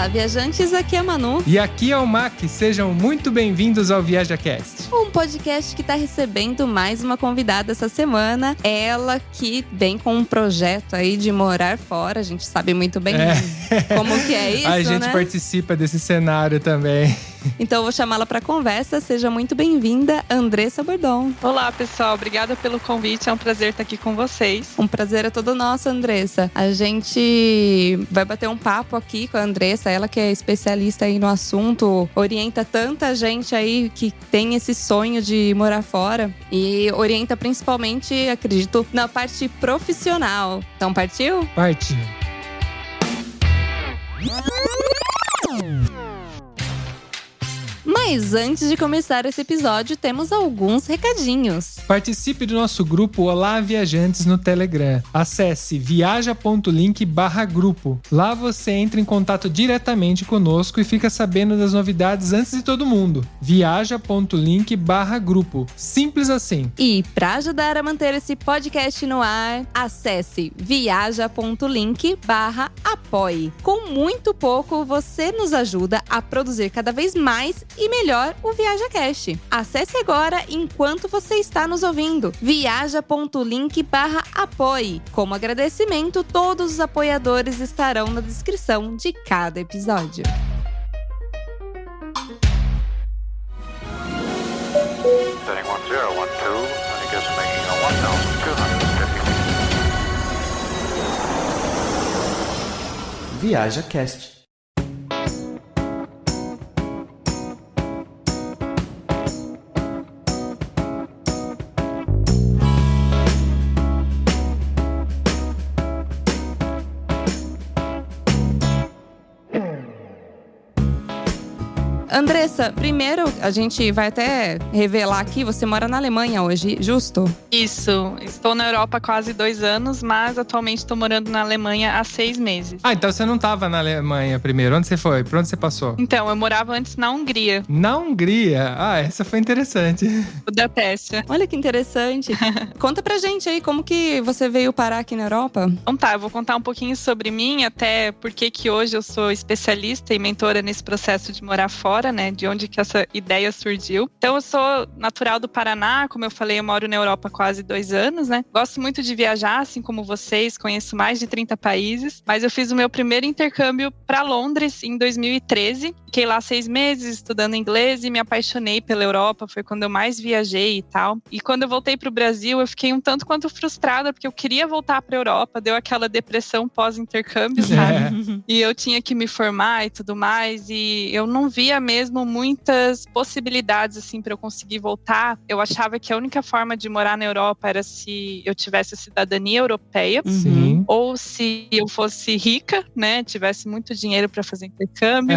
Olá, viajantes, aqui é a Manu. E aqui é o Mac, sejam muito bem-vindos ao ViajaCast. Um podcast que está recebendo mais uma convidada essa semana. Ela que vem com um projeto aí de morar fora, a gente sabe muito bem como que é isso, A gente né? participa desse cenário também. Então eu vou chamá-la para conversa. Seja muito bem-vinda, Andressa Bordon. Olá, pessoal. Obrigada pelo convite. É um prazer estar aqui com vocês. Um prazer é todo nosso, Andressa. A gente vai bater um papo aqui com a Andressa, ela que é especialista aí no assunto, orienta tanta gente aí que tem esse sonho de morar fora e orienta principalmente, acredito, na parte profissional. Então, partiu? Partiu. Mas antes de começar esse episódio, temos alguns recadinhos. Participe do nosso grupo Olá Viajantes no Telegram. Acesse viaja.link/grupo. Lá você entra em contato diretamente conosco e fica sabendo das novidades antes de todo mundo. viaja.link/grupo. Simples assim. E para ajudar a manter esse podcast no ar, acesse viaja.link/apoie. Com muito pouco, você nos ajuda a produzir cada vez mais e melhor o ViajaCast. Acesse agora enquanto você está nos ouvindo. viaja.link/apoie. Como agradecimento, todos os apoiadores estarão na descrição de cada episódio. Setting 1012, I guess making a 1,250. ViajaCast. Andressa, primeiro a gente vai até revelar aqui, você mora na Alemanha hoje, justo? Isso. Estou na Europa há quase 2 anos, mas atualmente estou morando na Alemanha há 6 meses. Ah, então você não estava na Alemanha primeiro. Onde você foi? Por onde você passou? Então, eu morava antes na Hungria, Na Hungria. Ah, essa foi interessante. Budapeste. Olha que interessante. Conta pra gente aí, como que você veio parar aqui na Europa? Então tá, eu vou contar um pouquinho sobre mim, até porque que hoje eu sou especialista e mentora nesse processo de morar fora, né? De onde que essa ideia surgiu. Então, eu sou natural do Paraná, como eu falei, eu moro na Europa há quase 2 anos, né? Gosto muito de viajar, assim como vocês, conheço mais de 30 países, mas eu fiz o meu primeiro intercâmbio para Londres em 2013. Fiquei lá 6 meses estudando inglês e me apaixonei pela Europa, foi quando eu mais viajei e tal. E quando eu voltei para o Brasil, eu fiquei um tanto quanto frustrada, porque eu queria voltar para a Europa, deu aquela depressão pós-intercâmbio, sabe? E eu tinha que me formar e tudo mais, e eu não via mesmo muitas possibilidades assim para eu conseguir voltar. Eu achava que a única forma de morar na Europa era se eu tivesse a cidadania europeia, Sim. ou se eu fosse rica, né, tivesse muito dinheiro para fazer intercâmbio.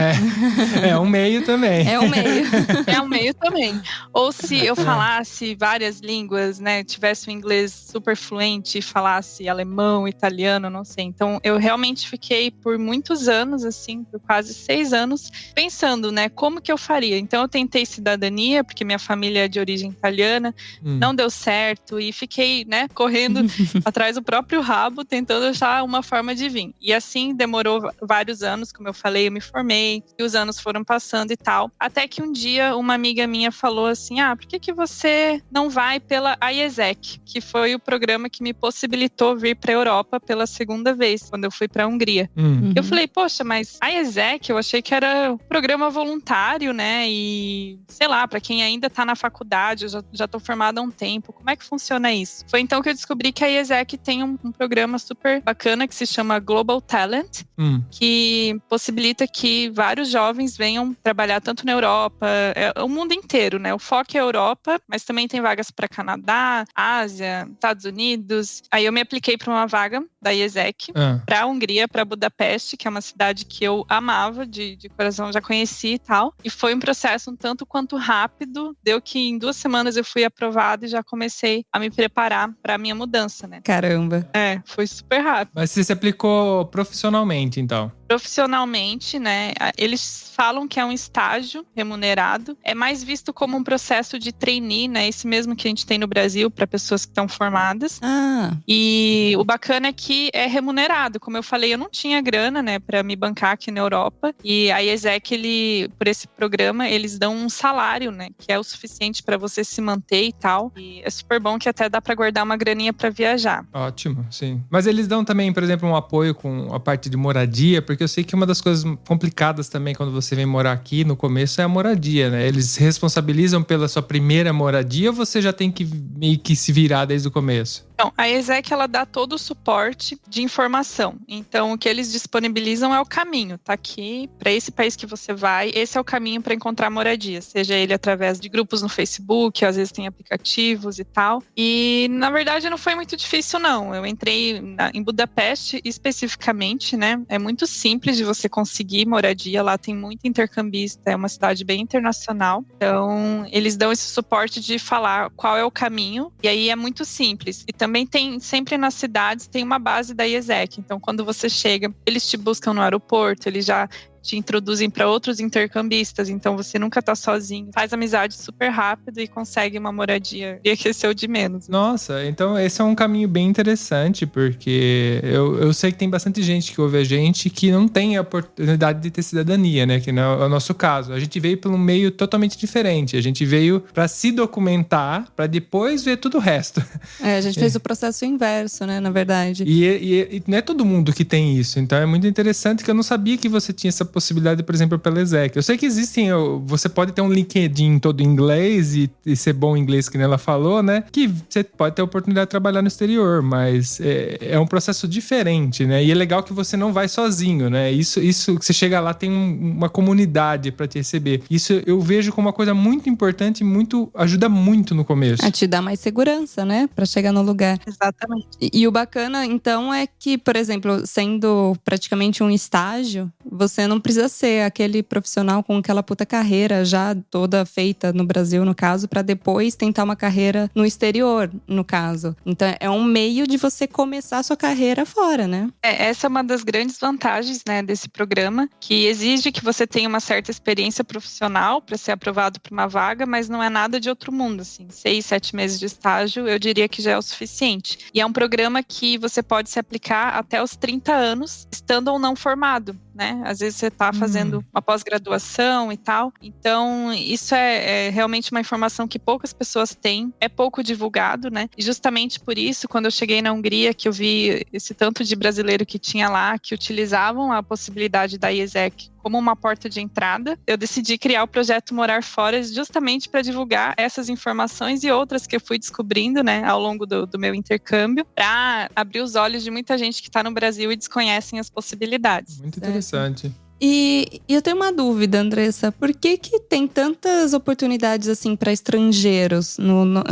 É um meio também. É o meio. É um meio também. Ou se eu falasse várias línguas, né, tivesse um inglês super fluente, falasse alemão, italiano, não sei. Então, eu realmente fiquei por muitos anos, assim, por quase 6 anos, pensando, né, como que eu faria. Então, eu tentei cidadania, porque minha família é de origem italiana, não deu certo e fiquei, né, correndo atrás do próprio rabo, tentando achar uma forma de vir. E assim, demorou vários anos, como eu falei, eu me formei, e os anos foram passando e tal. Até que um dia, uma amiga minha falou assim, por que você não vai pela IESEC, que foi o programa que me possibilitou vir para a Europa pela segunda vez, quando eu fui para a Hungria. Eu falei, poxa, mas IESEC, eu achei que era um programa voluntário, né, e sei lá, para quem ainda tá na faculdade, eu já tô formada há um tempo, como é que funciona isso? Foi então que eu descobri que a IESEC tem um programa super bacana que se chama Global Talent, que possibilita que vários jovens venham trabalhar tanto na Europa, o mundo inteiro, né? O foco é a Europa, mas também tem vagas para Canadá, Ásia, Estados Unidos. Aí eu me apliquei para uma vaga da IESEC, para a Hungria, para Budapeste, que é uma cidade que eu amava de coração, já conheci e tal. tal. E foi um processo um tanto quanto rápido. Deu que em 2 semanas eu fui aprovada e já comecei a me preparar para a minha mudança, né? Caramba. Foi super rápido. Mas você se aplicou profissionalmente, então? Profissionalmente, né? Eles falam que é um estágio remunerado. É mais visto como um processo de trainee, né? Esse mesmo que a gente tem no Brasil para pessoas que estão formadas. E o bacana é que é remunerado. Como eu falei, eu não tinha grana, né, para me bancar aqui na Europa. E a IESEC, por esse programa, eles dão um salário, né, que é o suficiente para você se manter e tal. E é super bom que até dá para guardar uma graninha para viajar. Ótimo, sim. Mas eles dão também, por exemplo, um apoio com a parte de moradia, porque eu sei que uma das coisas complicadas também quando você vem morar aqui no começo é a moradia, né? Eles se responsabilizam pela sua primeira moradia ou você já tem que meio que se virar desde o começo? Então, a IESEC, ela dá todo o suporte de informação. Então, o que eles disponibilizam é o caminho. Tá aqui, para esse país que você vai, esse é o caminho para encontrar moradia. Seja ele através de grupos no Facebook, às vezes tem aplicativos e tal. E, na verdade, não foi muito difícil, não. Eu entrei em Budapeste especificamente, né? É muito simples de você conseguir moradia. Lá tem muito intercambista, é uma cidade bem internacional. Então, eles dão esse suporte de falar qual é o caminho. E aí é muito simples. E também tem, sempre nas cidades, tem uma base da IESEC. Então, quando você chega, eles te buscam no aeroporto, eles já te introduzem para outros intercambistas, então você nunca tá sozinho. Faz amizade super rápido e consegue uma moradia e aqueceu de menos. Nossa, então esse é um caminho bem interessante, porque eu sei que tem bastante gente que ouve a gente que não tem a oportunidade de ter cidadania, né? Que não é o nosso caso. A gente veio por um meio totalmente diferente. A gente veio para se documentar, para depois ver tudo o resto. A gente fez o processo inverso, né? Na verdade. E não é todo mundo que tem isso. Então é muito interessante que eu não sabia que você tinha essa possibilidade, por exemplo, pela IESEC. Eu sei que existem, você pode ter um LinkedIn todo em inglês e ser bom em inglês, que nem ela falou, né? Que você pode ter a oportunidade de trabalhar no exterior, mas é um processo diferente, né? E é legal que você não vai sozinho, né? Isso que você chega lá, tem uma comunidade para te receber. Isso eu vejo como uma coisa muito importante e ajuda muito no começo. Te dá mais segurança, né? Pra chegar no lugar. Exatamente. E o bacana, então, é que, por exemplo, sendo praticamente um estágio, você não precisa ser aquele profissional com aquela puta carreira já toda feita no Brasil, no caso, pra depois tentar uma carreira no exterior, no caso. Então, é um meio de você começar a sua carreira fora, né? Essa é uma das grandes vantagens, né, desse programa, que exige que você tenha uma certa experiência profissional para ser aprovado para uma vaga, mas não é nada de outro mundo, assim. 6, 7 meses de estágio, eu diria que já é o suficiente. E é um programa que você pode se aplicar até os 30 anos, estando ou não formado, né? Às vezes você está fazendo uma pós-graduação e tal. Então, isso é realmente uma informação que poucas pessoas têm. É pouco divulgado, né? E justamente por isso, quando eu cheguei na Hungria, que eu vi esse tanto de brasileiro que tinha lá, que utilizavam a possibilidade da IESEC como uma porta de entrada, eu decidi criar o projeto Morar Fora justamente para divulgar essas informações e outras que eu fui descobrindo, né, ao longo do meu intercâmbio, para abrir os olhos de muita gente que está no Brasil e desconhecem as possibilidades. Muito interessante. E eu tenho uma dúvida, Andressa. Por que tem tantas oportunidades assim para estrangeiros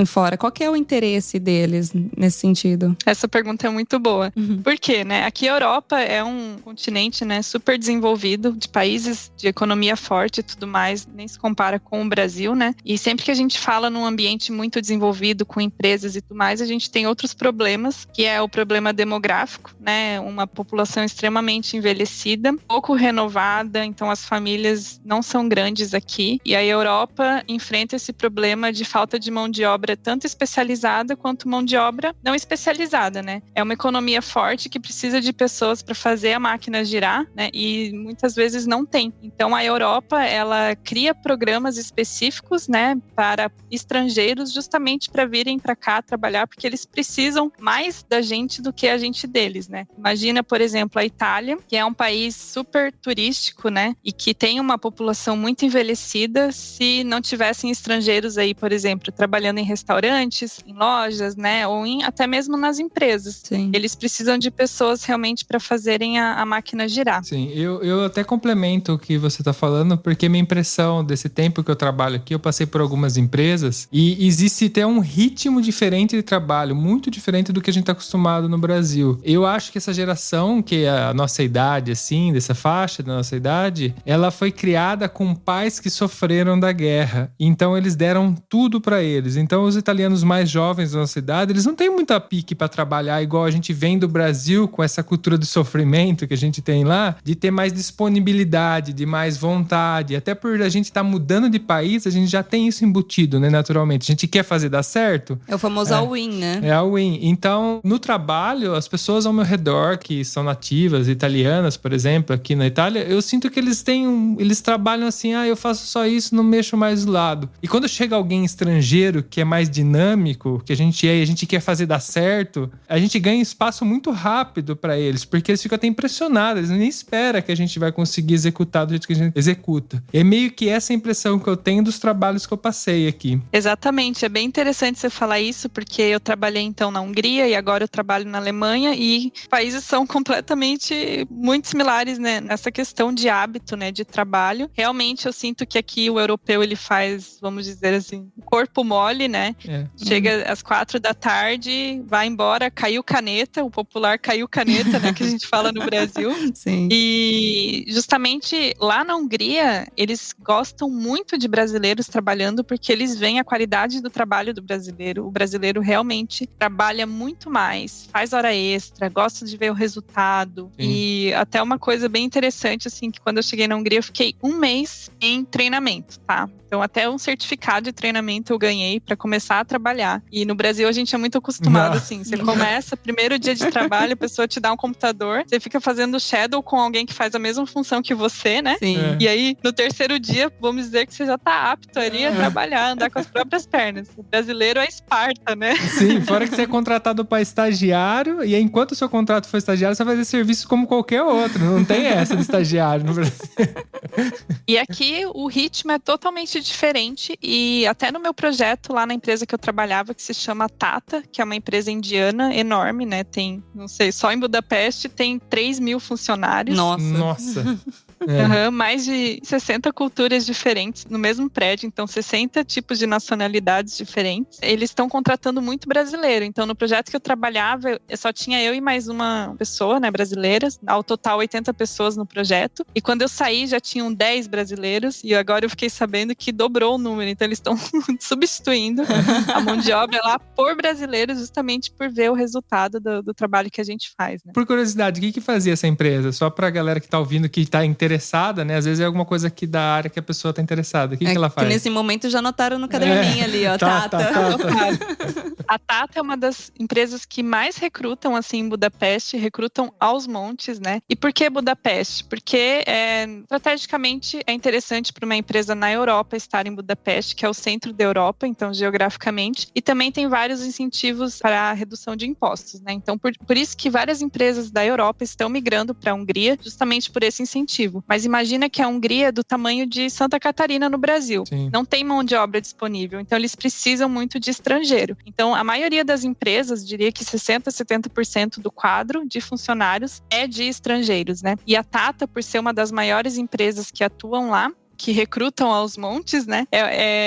fora? Qual que é o interesse deles nesse sentido? Essa pergunta é muito boa. Por quê, né? Aqui a Europa é um continente, né, super desenvolvido, de países de economia forte e tudo mais, nem se compara com o Brasil, né? E sempre que a gente fala num ambiente muito desenvolvido, com empresas e tudo mais, a gente tem outros problemas, que é o problema demográfico, né? Uma população extremamente envelhecida, pouco renovada, então as famílias não são grandes aqui. E a Europa enfrenta esse problema de falta de mão de obra tanto especializada quanto mão de obra não especializada, né? É uma economia forte que precisa de pessoas para fazer a máquina girar, né? E muitas vezes não tem. Então a Europa, ela cria programas específicos, né, para estrangeiros justamente para virem para cá trabalhar, porque eles precisam mais da gente do que a gente deles, né? Imagina, por exemplo, a Itália, que é um país super turístico, né? E que tem uma população muito envelhecida. Se não tivessem estrangeiros aí, por exemplo, trabalhando em restaurantes, em lojas, né? Ou até mesmo nas empresas. Sim. Eles precisam de pessoas realmente para fazerem a máquina girar. Sim, eu até complemento o que você está falando, porque minha impressão desse tempo que eu trabalho aqui, eu passei por algumas empresas e existe até um ritmo diferente de trabalho, muito diferente do que a gente está acostumado no Brasil. Eu acho que essa geração, que é a nossa idade, assim, dessa faixa, na nossa idade, ela foi criada com pais que sofreram da guerra. Então eles deram tudo pra eles. Então os italianos mais jovens da nossa idade, eles não têm muita pique pra trabalhar igual a gente vem do Brasil, com essa cultura do sofrimento que a gente tem lá, de ter mais disponibilidade, de mais vontade. Até por a gente estar mudando de país, a gente já tem isso embutido, né, naturalmente. A gente quer fazer dar certo. É o famoso all-in, né? É all-in. Então, no trabalho, as pessoas ao meu redor que são nativas, italianas, por exemplo, aqui na Itália, eu sinto que eles trabalham assim, eu faço só isso, não mexo mais do lado. E quando chega alguém estrangeiro que é mais dinâmico, que a gente quer fazer dar certo, a gente ganha espaço muito rápido pra eles, porque eles ficam até impressionados, eles nem esperam que a gente vai conseguir executar do jeito que a gente executa. É meio que essa impressão que eu tenho dos trabalhos que eu passei aqui. Exatamente, é bem interessante você falar isso, porque eu trabalhei então na Hungria e agora eu trabalho na Alemanha, e países são completamente muito similares, né, nessa questão de hábito, né, de trabalho. Realmente eu sinto que aqui o europeu ele faz, vamos dizer assim, corpo mole, né? Chega às 4 da tarde, vai embora, caiu caneta, o popular caiu caneta, né, que a gente fala no Brasil. Sim. E justamente lá na Hungria, eles gostam muito de brasileiros trabalhando, porque eles veem a qualidade do trabalho do brasileiro. O brasileiro realmente trabalha muito mais, faz hora extra, gosta de ver o resultado. Sim. E até uma coisa bem interessante, assim, que quando eu cheguei na Hungria, eu fiquei 1 mês em treinamento, tá? Então, até um certificado de treinamento eu ganhei para começar a trabalhar. E no Brasil, a gente é muito acostumado, assim. Você começa, primeiro dia de trabalho, a pessoa te dá um computador, você fica fazendo shadow com alguém que faz a mesma função que você, né? Sim. E aí, no terceiro dia, vamos dizer que você já tá apto ali a trabalhar, andar com as próprias pernas. O brasileiro é Esparta, né? Sim, fora que você é contratado para estagiário, e aí, enquanto o seu contrato for estagiário, você vai fazer serviço como qualquer outro. Não tem essa de estagiário no Brasil. E aqui o ritmo é totalmente diferente, e até no meu projeto lá na empresa que eu trabalhava, que se chama Tata, que é uma empresa indiana enorme, né? Tem, não sei, só em Budapeste tem 3.000 funcionários. Nossa. Mais de 60 culturas diferentes no mesmo prédio, então 60 tipos de nacionalidades diferentes. Eles estão contratando muito brasileiro, então no projeto que eu trabalhava, só tinha eu e mais uma pessoa, né, brasileira, ao total 80 pessoas no projeto, e quando eu saí já tinham 10 brasileiros, e agora eu fiquei sabendo que dobrou o número, então eles estão substituindo a mão de obra lá por brasileiros, justamente por ver o resultado do trabalho que a gente faz, né? Por curiosidade, o que fazia essa empresa? Só pra galera que tá ouvindo, que tá interessada, né? Às vezes é alguma coisa aqui da área que a pessoa tá interessada. O que ela faz? Que nesse momento já anotaram no caderninho ali, ó, Tata. A Tata é uma das empresas que mais recrutam, assim, em Budapeste, recrutam aos montes, né? E por que Budapeste? Porque estrategicamente é interessante para uma empresa na Europa estar em Budapeste, que é o centro da Europa, então geograficamente, e também tem vários incentivos para a redução de impostos, né? Então, por isso que várias empresas da Europa estão migrando para a Hungria, justamente por esse incentivo. Mas imagina que a Hungria é do tamanho de Santa Catarina no Brasil. Sim. Não tem mão de obra disponível, então eles precisam muito de estrangeiro. Então, a maioria das empresas, diria que 60%, 70% do quadro de funcionários é de estrangeiros, né? E a Tata, por ser uma das maiores empresas que atuam lá, que recrutam aos montes, né?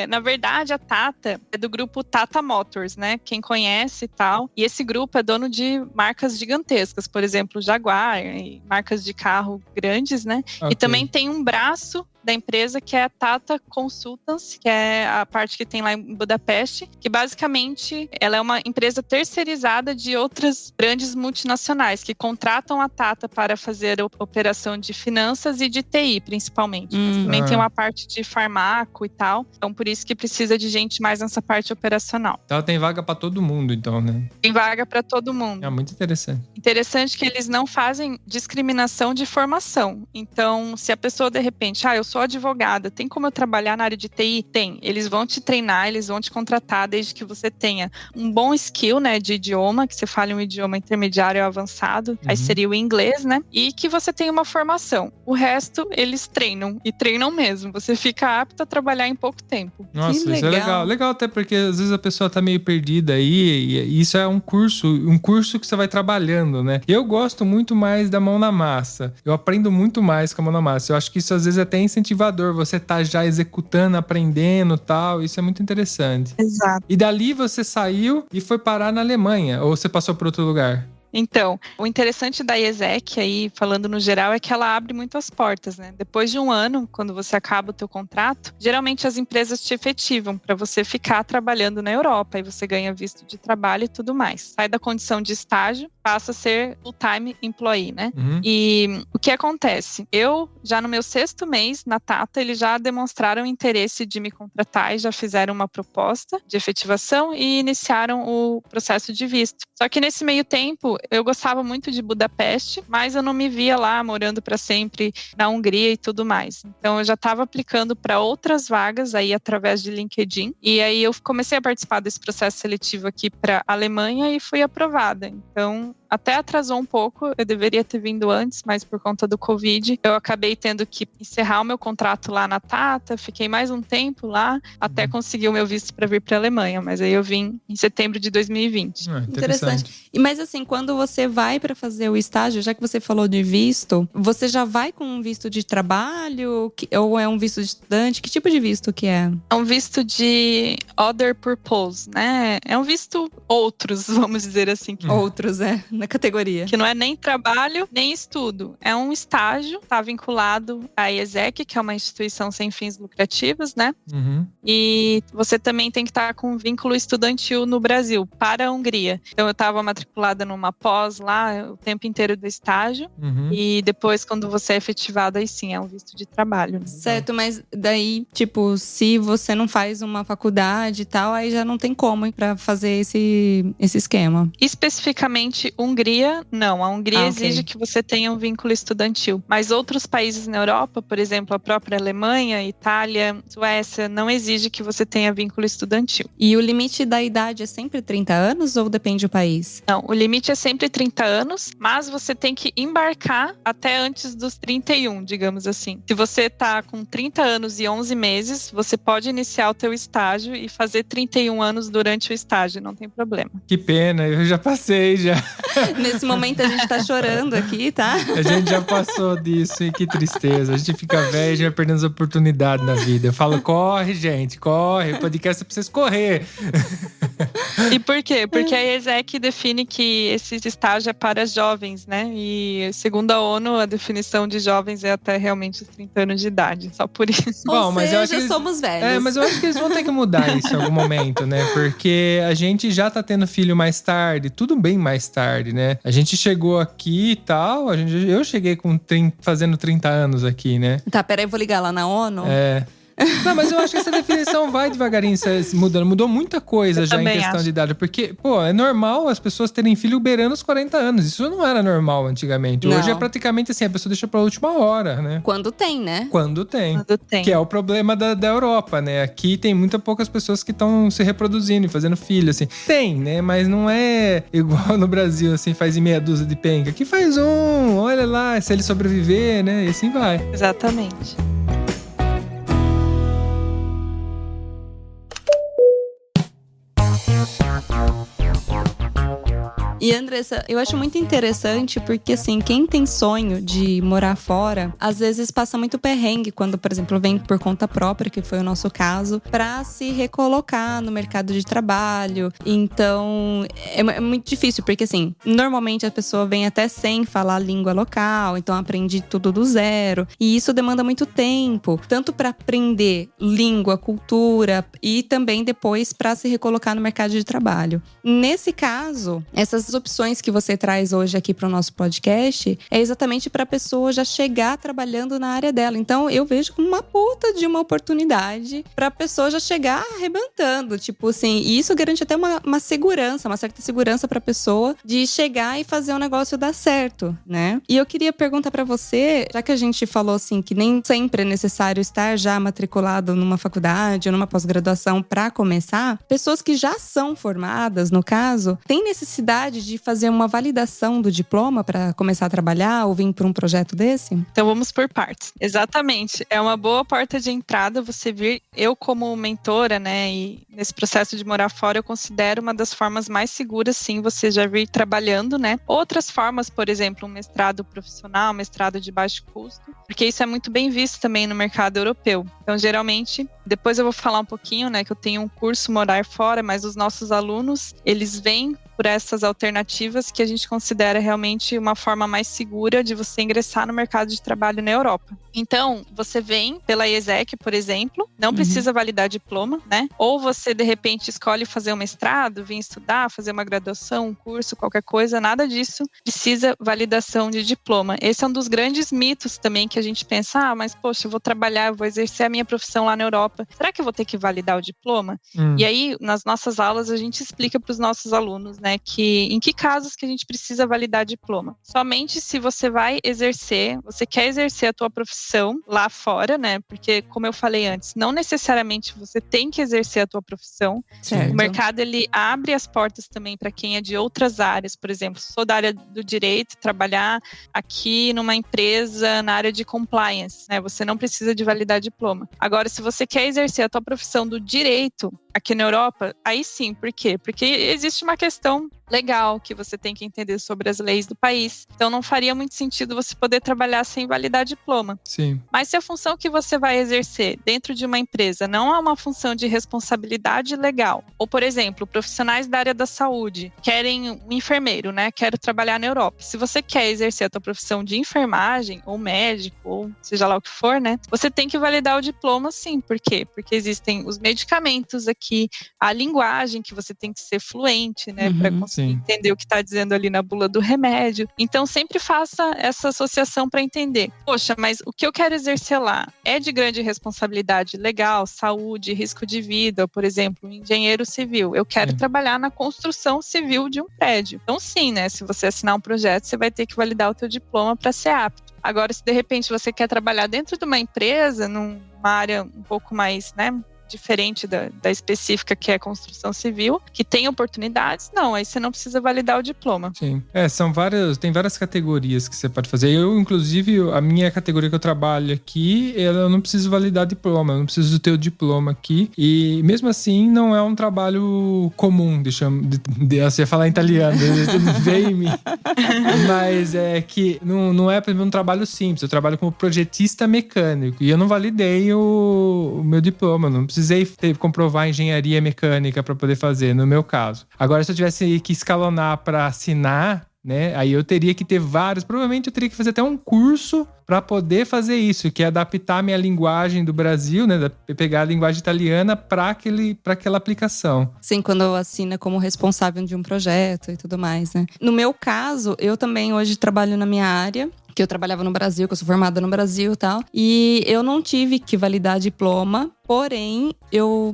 Na verdade, a Tata é do grupo Tata Motors, né? Quem conhece e tal. E esse grupo é dono de marcas gigantescas, por exemplo, Jaguar, e marcas de carro grandes, né? Okay. E também tem um braço da empresa que é a Tata Consultants, que é a parte que tem lá em Budapeste, que basicamente ela é uma empresa terceirizada de outras grandes multinacionais que contratam a Tata para fazer a operação de finanças e de TI, principalmente. Mas também tem uma parte de farmaco e tal, então por isso que precisa de gente mais nessa parte operacional. Então tem vaga para todo mundo, então, né? Tem vaga para todo mundo. É muito interessante. Interessante que eles não fazem discriminação de formação. Então, se a pessoa de repente, eu sou advogada, tem como eu trabalhar na área de TI? Tem. Eles vão te treinar, eles vão te contratar desde que você tenha um bom skill, né, de idioma, que você fale um idioma intermediário ou avançado, aí seria o inglês, né, e que você tenha uma formação. O resto, eles treinam, e treinam mesmo. Você fica apto a trabalhar em pouco tempo. Nossa, que isso é legal. Legal até porque às vezes a pessoa tá meio perdida aí, e isso é um curso que você vai trabalhando, né? Eu gosto muito mais da mão na massa. Eu aprendo muito mais com a mão na massa. Eu acho que isso às vezes é até incentivador. Você tá já executando, aprendendo e tal. Isso é muito interessante. Exato. E dali você saiu e foi parar na Alemanha? Ou você passou por outro lugar? Então, o interessante da IESEC aí, falando no geral, é que ela abre muitas portas, né? Depois de um ano, quando você acaba o teu contrato, geralmente as empresas te efetivam para você ficar trabalhando na Europa, e você ganha visto de trabalho e tudo mais. Sai da condição de estágio, passa a ser full-time employee, né? E o que acontece? Eu, já no meu 6º mês na Tata, eles já demonstraram interesse de me contratar e já fizeram uma proposta de efetivação e iniciaram o processo de visto. Só que nesse meio tempo, eu gostava muito de Budapeste, mas eu não me via lá morando para sempre na Hungria e tudo mais. Então eu já estava aplicando para outras vagas aí através de LinkedIn. E aí eu comecei a participar desse processo seletivo aqui para a Alemanha e fui aprovada. Então até atrasou um pouco, eu deveria ter vindo antes, mas por conta do Covid, eu acabei tendo que encerrar o meu contrato lá na Tata, fiquei mais um tempo lá, até conseguir o meu visto para vir para a Alemanha, mas aí eu vim em setembro de 2020. Interessante. Mas assim, quando você vai para fazer o estágio, já que você falou de visto, você já vai com um visto de trabalho ou é um visto de estudante? Que tipo de visto que é? É um visto de other purpose, né? É um visto outros, vamos dizer assim. Outros, na categoria. Que não é nem trabalho, nem estudo. É um estágio, está vinculado à IESEC, que é uma instituição sem fins lucrativos, né? E você também tem que estar com vínculo estudantil no Brasil, para a Hungria. Então eu estava matriculada numa pós lá, o tempo inteiro do estágio. E depois, quando você é efetivado, aí sim, é um visto de trabalho. Né? Certo, mas daí, tipo, se você não faz uma faculdade e tal, aí já não tem como para fazer esse esquema. Especificamente, Hungria, não. A Hungria exige que você tenha um vínculo estudantil. Mas outros países na Europa, por exemplo, a própria Alemanha, Itália, Suécia, não exige que você tenha vínculo estudantil. E o limite da idade é sempre 30 anos ou depende do país? Não, o limite é sempre 30 anos, mas você tem que embarcar até antes dos 31, digamos assim. Se você tá com 30 anos e 11 meses, você pode iniciar o teu estágio e fazer 31 anos durante o estágio, não tem problema. Que pena, eu já passei já. Nesse momento a gente tá chorando aqui, tá? A gente já passou disso e que tristeza. A gente fica velho e já vai perdendo as oportunidades na vida. Eu falo, corre, gente, corre. O podcast é pra vocês correr. E por quê? Porque a IESEC define que esse estágio é para jovens, né? E segundo a ONU, a definição de jovens é até realmente os 30 anos de idade. Só por isso. Ou seja, somos velhos. Mas eu acho que eles vão ter que mudar isso em algum momento, né? Porque a gente já tá tendo filho mais tarde, tudo bem mais tarde, né? A gente chegou aqui e tal, eu cheguei fazendo 30 anos aqui, né? Tá, peraí, vou ligar lá na ONU. Não, mas eu acho que essa definição vai devagarinho mudando. Mudou muita coisa já em questão de idade. Porque, é normal as pessoas terem filho beirando os 40 anos. Isso não era normal antigamente. Não. Hoje é praticamente assim, a pessoa deixa pra última hora, né? Quando tem, né? Quando tem. Que é o problema da Europa, né? Aqui tem muitas poucas pessoas que estão se reproduzindo e fazendo filho, assim. Tem, né? Mas não é igual no Brasil, assim, faz em meia dúzia de penca. Aqui faz olha lá, se ele sobreviver, né? E assim vai. Exatamente. E Andressa, eu acho muito interessante porque, assim, quem tem sonho de morar fora, às vezes passa muito perrengue quando, por exemplo, vem por conta própria, que foi o nosso caso, pra se recolocar no mercado de trabalho. Então, é muito difícil, porque, assim, normalmente a pessoa vem até sem falar a língua local, então aprende tudo do zero. E isso demanda muito tempo, tanto pra aprender língua, cultura e também depois pra se recolocar no mercado de trabalho. Nesse caso, essas opções que você traz hoje aqui para o nosso podcast é exatamente para a pessoa já chegar trabalhando na área dela. Então, eu vejo como uma puta de uma oportunidade para a pessoa já chegar arrebentando. Tipo assim, e isso garante até uma segurança, uma certa segurança para a pessoa de chegar e fazer o negócio dar certo, né? E eu queria perguntar para você, já que a gente falou assim que nem sempre é necessário estar já matriculado numa faculdade ou numa pós-graduação para começar, pessoas que já são formadas, no caso, têm necessidade de fazer uma validação do diploma para começar a trabalhar ou vir para um projeto desse? Então vamos por partes. Exatamente. É uma boa porta de entrada você vir. Eu, como mentora, né, e nesse processo de morar fora, eu considero uma das formas mais seguras, sim, você já vir trabalhando, né? Outras formas, por exemplo, um mestrado profissional, um mestrado de baixo custo, porque isso é muito bem visto também no mercado europeu. Então, geralmente, depois eu vou falar um pouquinho, né, que eu tenho um curso Morar Fora, mas os nossos alunos, eles vêm por essas alternativas que a gente considera realmente uma forma mais segura de você ingressar no mercado de trabalho na Europa. Então, você vem pela ESEC, por exemplo, não precisa validar diploma, né? Ou você, de repente, escolhe fazer um mestrado, vir estudar, fazer uma graduação, um curso, qualquer coisa, nada disso precisa validação de diploma. Esse é um dos grandes mitos também que a gente pensa, mas poxa, eu vou trabalhar, eu vou exercer a minha profissão lá na Europa. Será que eu vou ter que validar o diploma? E aí, nas nossas aulas, a gente explica para os nossos alunos, né, que em que casos que a gente precisa validar diploma. Somente se você vai exercer, você quer exercer a tua profissão lá fora, né, porque como eu falei antes, não necessariamente você tem que exercer a tua profissão. Certo. O mercado, ele abre as portas também para quem é de outras áreas, por exemplo, sou da área do direito, trabalhar aqui numa empresa na área de compliance, né, você não precisa de validar diploma. Agora, se você quer exercer a tua profissão do direito aqui na Europa, aí sim, por quê? Porque existe uma questão legal que você tem que entender sobre as leis do país. Então, não faria muito sentido você poder trabalhar sem validar diploma. Sim. Mas se a função que você vai exercer dentro de uma empresa não é uma função de responsabilidade legal, ou, por exemplo, profissionais da área da saúde querem um enfermeiro, né? Quero trabalhar na Europa. Se você quer exercer a tua profissão de enfermagem, ou médico, ou seja lá o que for, né? Você tem que validar o diploma, sim. Por quê? Porque existem os medicamentos aqui, a linguagem que você tem que ser fluente, né? Para conseguir entender o que está dizendo ali na bula do remédio. Então, sempre faça essa associação para entender. Poxa, mas o que eu quero exercer lá é de grande responsabilidade legal, saúde, risco de vida, por exemplo, um engenheiro civil. Eu quero trabalhar na construção civil de um prédio. Então, sim, né? Se você assinar um projeto, você vai ter que validar o teu diploma para ser apto. Agora, se de repente você quer trabalhar dentro de uma empresa, numa área um pouco mais, né, diferente da específica, que é a construção civil, que tem oportunidades, não, aí você não precisa validar o diploma. Sim. Tem várias categorias que você pode fazer. Eu, inclusive, a minha categoria que eu trabalho aqui, eu não preciso validar diploma, eu não preciso ter o diploma aqui. E mesmo assim, não é um trabalho comum, você ia falar em italiano, veio em mim. Mas é que não é, por exemplo, um trabalho simples. Eu trabalho como projetista mecânico e eu não validei o meu diploma, não precisei comprovar engenharia mecânica para poder fazer, no meu caso. Agora, se eu tivesse que escalonar para assinar, né, aí eu teria que ter vários. Provavelmente eu teria que fazer até um curso para poder fazer isso, que é adaptar a minha linguagem do Brasil, né, pegar a linguagem italiana para aquela aplicação. Sim, quando assina como responsável de um projeto e tudo mais, né? No meu caso, eu também hoje trabalho na minha área, que eu trabalhava no Brasil, que eu sou formada no Brasil e tal. E eu não tive que validar diploma, porém,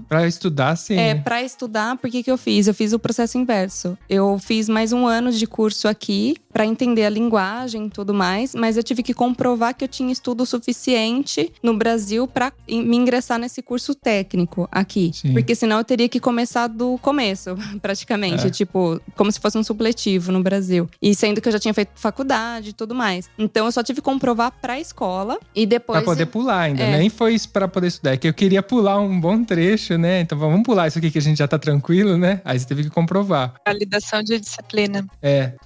Pra estudar, sim. Pra estudar, por que eu fiz? Eu fiz o processo inverso. Eu fiz mais 1 ano de curso aqui pra entender a linguagem e tudo mais, mas eu tive que comprovar que eu tinha estudo suficiente no Brasil pra me ingressar nesse curso técnico aqui. Sim. Porque senão eu teria que começar do começo, praticamente. Tipo, como se fosse um supletivo no Brasil. E sendo que eu já tinha feito faculdade e tudo mais. Então, eu só tive que comprovar pra escola e depois… Pra poder pular ainda, nem foi isso pra poder estudar. É que eu queria pular um bom trecho, né? Então, vamos pular isso aqui que a gente já tá tranquilo, né? Aí você teve que comprovar. Validação de disciplina.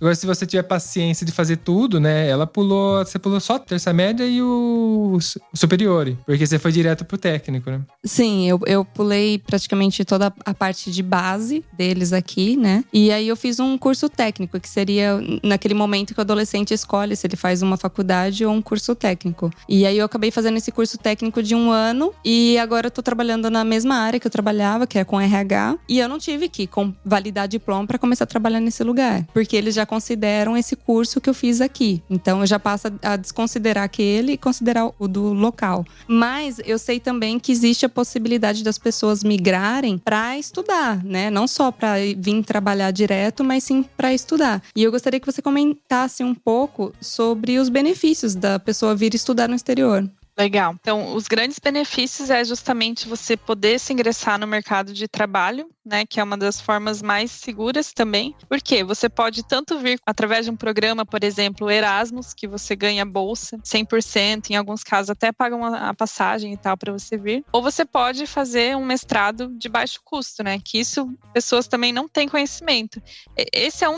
Agora, se você tiver paciência de fazer tudo, né? Você pulou só a terça média e o superior. Porque você foi direto pro técnico, né? Sim, eu pulei praticamente toda a parte de base deles aqui, né? E aí eu fiz um curso técnico, que seria naquele momento que o adolescente escolhe se ele faz uma faculdade ou um curso técnico. E aí eu acabei fazendo esse curso técnico de 1 ano e agora eu tô trabalhando na mesma área que eu trabalhava, que é com RH. E eu não tive que validar diploma para começar a trabalhar nesse lugar, porque eles já consideram esse curso que eu fiz aqui. Então eu já passo a desconsiderar aquele e considerar o do local. Mas eu sei também que existe a possibilidade das pessoas migrarem para estudar, né? Não só para vir trabalhar direto, mas sim para estudar. E eu gostaria que você comentasse um pouco sobre os benefícios da pessoa vir estudar no exterior. Legal. Então, os grandes benefícios é justamente você poder se ingressar no mercado de trabalho, né, que é uma das formas mais seguras também. Porque você pode tanto vir através de um programa, por exemplo, Erasmus, que você ganha bolsa 100%, em alguns casos até pagam a passagem e tal para você vir. Ou você pode fazer um mestrado de baixo custo, né, que isso pessoas também não têm conhecimento. Esse é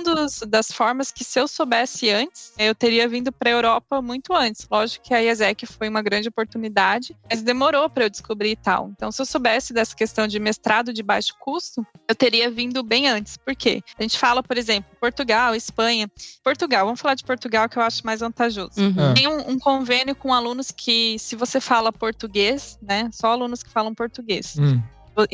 das formas que, se eu soubesse antes, eu teria vindo para a Europa muito antes. Lógico que a ESEC foi uma grande oportunidade, mas demorou para eu descobrir e tal. Então, se eu soubesse dessa questão de mestrado de baixo custo, eu teria vindo bem antes. Por quê? A gente fala, por exemplo, Portugal, Espanha. Portugal, vamos falar de Portugal, que eu acho mais vantajoso. Tem um convênio com alunos que, se você fala português, né, só alunos que falam português,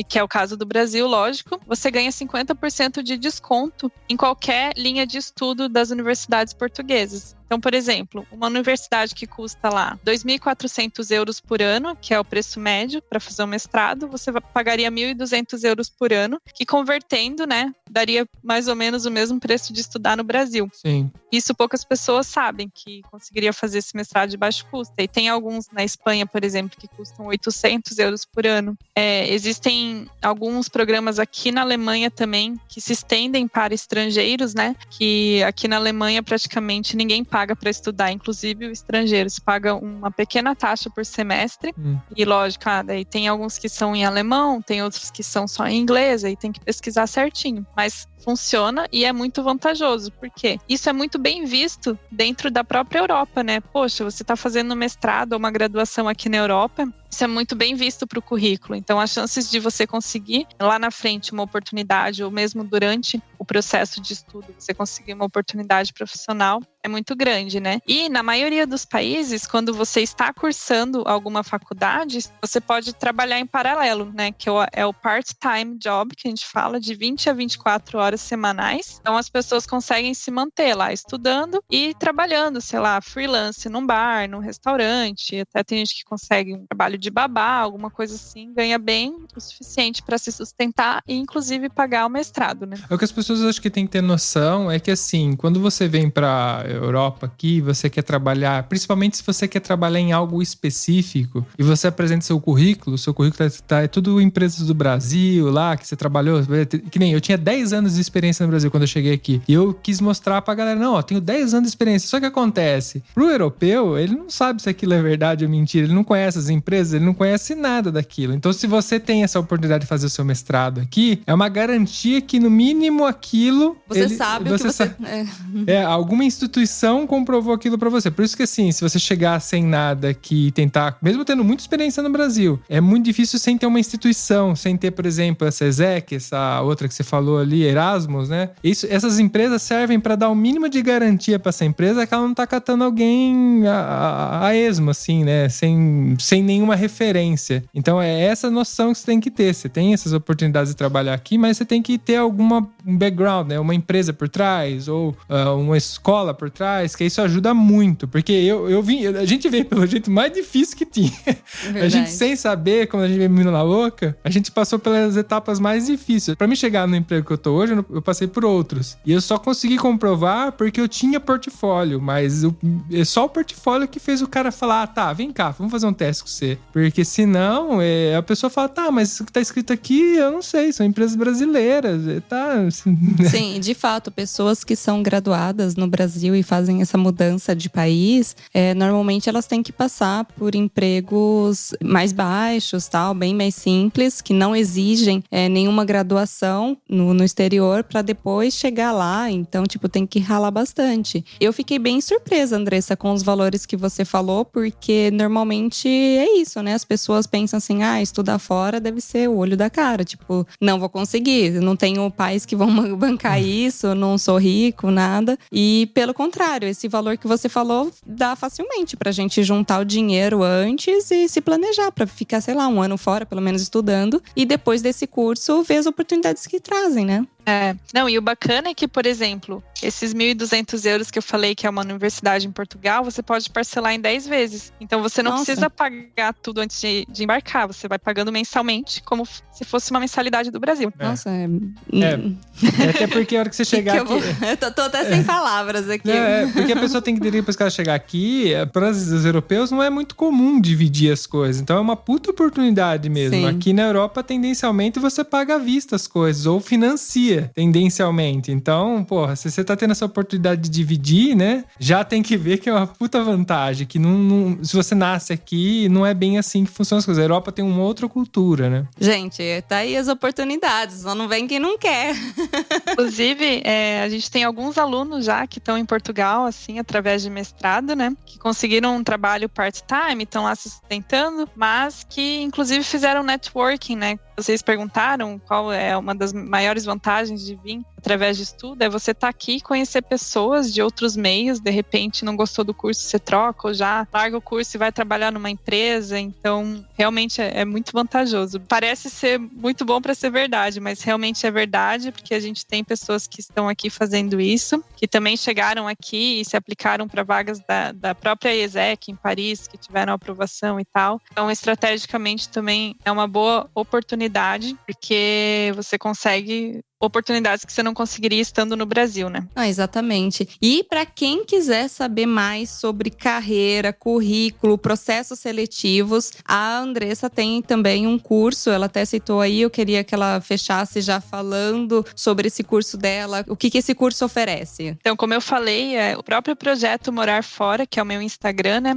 que é o caso do Brasil, lógico, você ganha 50% de desconto em qualquer linha de estudo das universidades portuguesas. Então, por exemplo, uma universidade que custa lá 2.400 euros por ano, que é o preço médio para fazer um mestrado, você pagaria 1.200 euros por ano, que convertendo, né, daria mais ou menos o mesmo preço de estudar no Brasil. Sim. Isso poucas pessoas sabem, que conseguiria fazer esse mestrado de baixo custo. E tem alguns na Espanha, por exemplo, que custam 800 euros por ano. Existem alguns programas aqui na Alemanha também que se estendem para estrangeiros, né? Que aqui na Alemanha praticamente ninguém paga para estudar, inclusive o estrangeiro. Se paga uma pequena taxa por semestre. E lógico, daí tem alguns que são em alemão, tem outros que são só em inglês, aí tem que pesquisar certinho. Mas funciona e é muito vantajoso, porque isso é muito bem visto dentro da própria Europa, né? Poxa, você está fazendo um mestrado ou uma graduação aqui na Europa, isso é muito bem visto para o currículo. Então, as chances de você conseguir lá na frente uma oportunidade, ou mesmo durante o processo de estudo, você conseguir uma oportunidade profissional, é muito grande, né? E na maioria dos países, quando você está cursando alguma faculdade, você pode trabalhar em paralelo, né? Que é o part-time job, que a gente fala, de 20 a 24 horas semanais. Então, as pessoas conseguem se manter lá estudando e trabalhando, sei lá, freelance num bar, num restaurante. Até tem gente que consegue um trabalho de babá, alguma coisa assim, ganha bem o suficiente para se sustentar e, inclusive, pagar o mestrado, né? O que as pessoas acho que têm que ter noção é que, assim, quando você vem pra Europa aqui, você quer trabalhar, principalmente se você quer trabalhar em algo específico e você apresenta seu currículo é tudo empresas do Brasil lá, que você trabalhou, que nem eu tinha 10 anos de experiência no Brasil quando eu cheguei aqui. E eu quis mostrar pra galera, não, tenho 10 anos de experiência. Só que acontece, pro europeu, ele não sabe se aquilo é verdade ou mentira, ele não conhece as empresas, ele não conhece nada daquilo. Então, se você tem essa oportunidade de fazer o seu mestrado aqui, é uma garantia que, no mínimo, aquilo... Você sabe o que você... alguma instituição comprovou aquilo pra você. Por isso que, assim, se você chegar sem nada aqui e tentar, mesmo tendo muita experiência no Brasil, é muito difícil sem ter uma instituição, sem ter, por exemplo, essa ESEC, essa outra que você falou ali, Erasmus, né? Essas empresas servem pra dar o mínimo de garantia pra essa empresa que ela não tá catando alguém a esmo, assim, né? Sem nenhuma referência. Então, é essa noção que você tem que ter. Você tem essas oportunidades de trabalhar aqui, mas você tem que ter um background, né? Uma empresa por trás, ou uma escola por trás, que isso ajuda muito. Porque a gente veio pelo jeito mais difícil que tinha. A gente, sem saber, quando a gente veio menino na louca, a gente passou pelas etapas mais difíceis. Pra mim chegar no emprego que eu tô hoje, eu passei por outros. E eu só consegui comprovar porque eu tinha portfólio, mas é só o portfólio que fez o cara falar, tá, vem cá, vamos fazer um teste com você. Porque senão, a pessoa fala, tá, mas isso que tá escrito aqui, eu não sei, são empresas brasileiras, tá... Sim, de fato, pessoas que são graduadas no Brasil e fazem essa mudança de país, normalmente elas têm que passar por empregos mais baixos, tal, bem mais simples, que não exigem nenhuma graduação no exterior para depois chegar lá. Então, tem que ralar bastante. Eu fiquei bem surpresa, Andressa, com os valores que você falou, porque normalmente é isso, né? As pessoas pensam assim, estudar fora deve ser o olho da cara. Não vou conseguir, não tenho pais que vão bancar isso, não sou rico, nada. E pelo contrário, esse valor que você falou dá facilmente pra gente juntar o dinheiro antes e se planejar pra ficar, sei lá, um ano fora, pelo menos estudando. E depois desse curso, ver as oportunidades que trazem, né? Não, e o bacana é que, por exemplo, esses 1.200 euros que eu falei que é uma universidade em Portugal, você pode parcelar em 10 vezes. Então, você não precisa pagar tudo antes de embarcar. Você vai pagando mensalmente, como se fosse uma mensalidade do Brasil. Nossa, até porque a hora que você chegar aqui... Eu tô até sem palavras aqui. Porque a pessoa tem que entender, depois que ela chegar aqui, para os europeus não é muito comum dividir as coisas. Então, é uma puta oportunidade mesmo. Sim. Aqui na Europa, tendencialmente, você paga à vista as coisas, ou financia. dia, tendencialmente. Então, porra, se você tá tendo essa oportunidade de dividir, né, já tem que ver que é uma puta vantagem, que se você nasce aqui, não é bem assim que funcionam as coisas. A Europa tem uma outra cultura, né? Gente, tá aí as oportunidades, só não vem quem não quer. Inclusive, a gente tem alguns alunos já que estão em Portugal, assim, através de mestrado, né? Que conseguiram um trabalho part-time, estão lá se sustentando, mas que, inclusive, fizeram networking, né? Vocês perguntaram qual é uma das maiores vantagens de vir através de estudo, é você estar aqui e conhecer pessoas de outros meios, de repente não gostou do curso, você troca ou já larga o curso e vai trabalhar numa empresa, então realmente é muito vantajoso. Parece ser muito bom para ser verdade, mas realmente é verdade, porque a gente tem pessoas que estão aqui fazendo isso, que também chegaram aqui e se aplicaram para vagas da própria ESEC em Paris, que tiveram aprovação e tal. Então, estrategicamente também é uma boa oportunidade, porque você consegue oportunidades que você não conseguiria estando no Brasil, né? Exatamente. E para quem quiser saber mais sobre carreira, currículo, processos seletivos, a Andressa tem também um curso, ela até citou aí, eu queria que ela fechasse já falando sobre esse curso dela, o que esse curso oferece. Então, como eu falei, o próprio Projeto Morar Fora, que é o meu Instagram, né?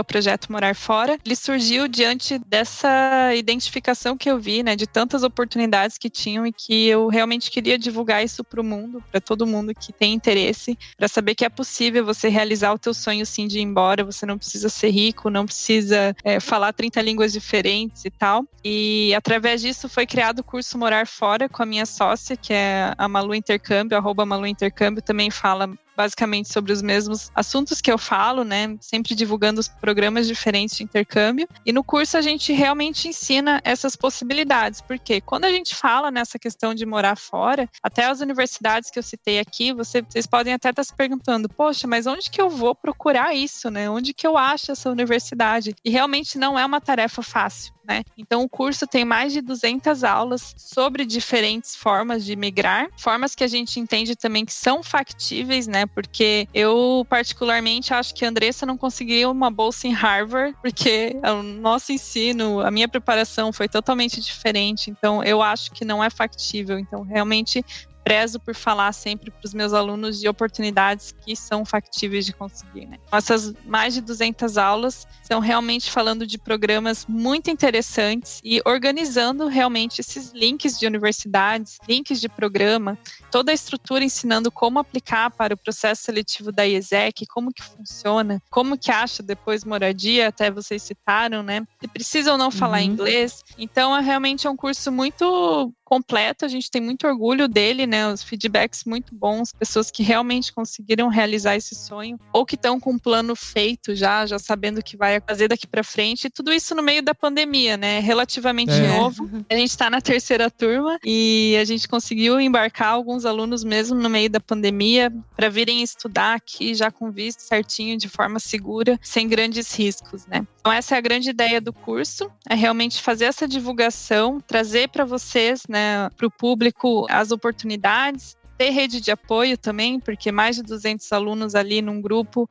@Projeto Morar Fora, ele surgiu diante dessa identificação que eu vi, né? De tantas oportunidades que tinham e que eu realmente queria divulgar isso para o mundo, para todo mundo que tem interesse, para saber que é possível você realizar o teu sonho sim de ir embora, você não precisa ser rico, não precisa falar 30 línguas diferentes e tal. E através disso foi criado o curso Morar Fora com a minha sócia, que é a Malu Intercâmbio, @Malu Intercâmbio, também fala basicamente sobre os mesmos assuntos que eu falo, né? Sempre divulgando os programas diferentes de intercâmbio. E no curso a gente realmente ensina essas possibilidades, porque quando a gente fala nessa questão de morar fora, até as universidades que eu citei aqui, vocês podem até estar se perguntando, poxa, mas onde que eu vou procurar isso, né? Onde que eu acho essa universidade? E realmente não é uma tarefa fácil, né? Então o curso tem mais de 200 aulas sobre diferentes formas de migrar, formas que a gente entende também que são factíveis, né? Porque eu particularmente acho que a Andressa não conseguiu uma bolsa em Harvard, porque o nosso ensino, a minha preparação foi totalmente diferente, então eu acho que não é factível, então realmente prezo por falar sempre para os meus alunos de oportunidades que são factíveis de conseguir, né? Essas mais de 200 aulas são realmente falando de programas muito interessantes e organizando realmente esses links de universidades, links de programa, toda a estrutura ensinando como aplicar para o processo seletivo da IESEC, como que funciona, como que acha depois moradia, até vocês citaram, né? Se precisa ou não falar inglês. Então, realmente é um curso muito completo, a gente tem muito orgulho dele, né? Os feedbacks muito bons, pessoas que realmente conseguiram realizar esse sonho ou que estão com um plano feito já sabendo o que vai fazer daqui para frente, e tudo isso no meio da pandemia, né? Relativamente novo. A gente está na 3ª turma e a gente conseguiu embarcar alguns alunos mesmo no meio da pandemia para virem estudar aqui já com visto certinho, de forma segura, sem grandes riscos, né? Então essa é a grande ideia do curso, é realmente fazer essa divulgação, trazer para vocês, né, para o público as oportunidades, ter rede de apoio também, porque mais de 200 alunos ali num grupo,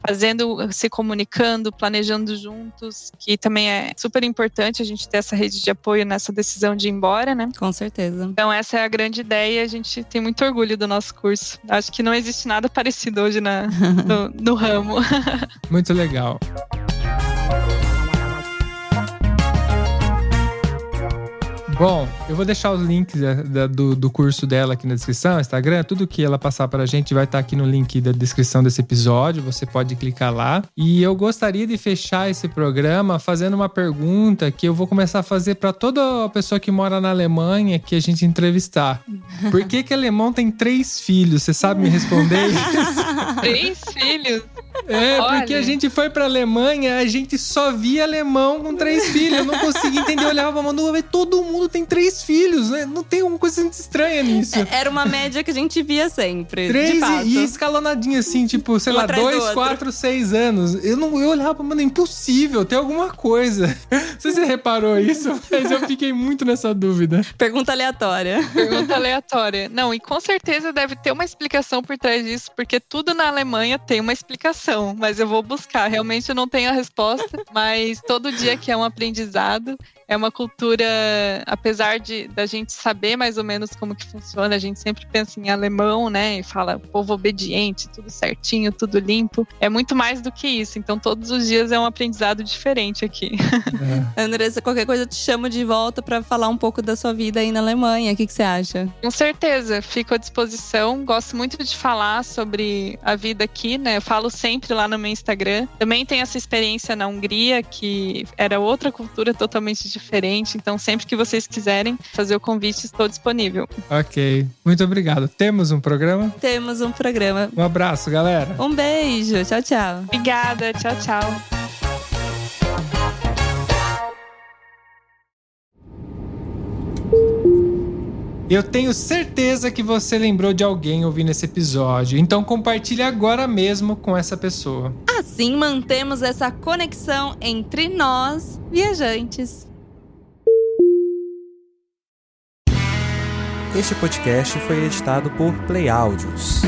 se comunicando, planejando juntos, que também é super importante a gente ter essa rede de apoio nessa decisão de ir embora, né? Com certeza. Então essa é a grande ideia, a gente tem muito orgulho do nosso curso. Acho que não existe nada parecido hoje no ramo. Muito legal. Bom, eu vou deixar os links do curso dela aqui na descrição, Instagram, tudo que ela passar pra gente vai estar aqui no link da descrição desse episódio, você pode clicar lá. E eu gostaria de fechar esse programa fazendo uma pergunta que eu vou começar a fazer pra toda pessoa que mora na Alemanha que a gente entrevistar. Por que alemão tem 3 filhos? Você sabe me responder isso? 3 filhos? Olha. Porque a gente foi pra Alemanha, a gente só via alemão com 3 filhos. Eu não conseguia entender, eu olhava pra Manu, todo mundo tem 3 filhos, né? Não tem alguma coisa muito estranha nisso. Era uma média que a gente via sempre, 3 de fato. E escalonadinho assim, tipo, sei lá, 2, 4, 6 anos. Eu olhava pra, mano, é impossível, tem alguma coisa. Não sei se você reparou isso, mas eu fiquei muito nessa dúvida. Pergunta aleatória. Pergunta aleatória. Não, e com certeza deve ter uma explicação por trás disso, porque tudo na Alemanha tem uma explicação, mas eu vou buscar. Realmente eu não tenho a resposta, mas todo dia que é um aprendizado, É uma cultura, apesar da gente saber mais ou menos como que funciona, a gente sempre pensa em alemão, né? E fala povo obediente, tudo certinho, tudo limpo. É muito mais do que isso. Então, todos os dias é um aprendizado diferente aqui. Andressa, qualquer coisa eu te chamo de volta para falar um pouco da sua vida aí na Alemanha. O que você acha? Com certeza, fico à disposição. Gosto muito de falar sobre a vida aqui, né? Eu falo sempre lá no meu Instagram. Também tenho essa experiência na Hungria, que era outra cultura totalmente diferente. Então, sempre que vocês quiserem fazer o convite, estou disponível. Ok, muito obrigado. Temos um programa? Temos um programa. Um abraço, galera. Um beijo. Tchau, tchau. Obrigada. Tchau, tchau. Eu tenho certeza que você lembrou de alguém ouvindo esse episódio, então compartilhe agora mesmo com essa pessoa. Assim mantemos essa conexão entre nós, viajantes. Este podcast foi editado por Play Áudios.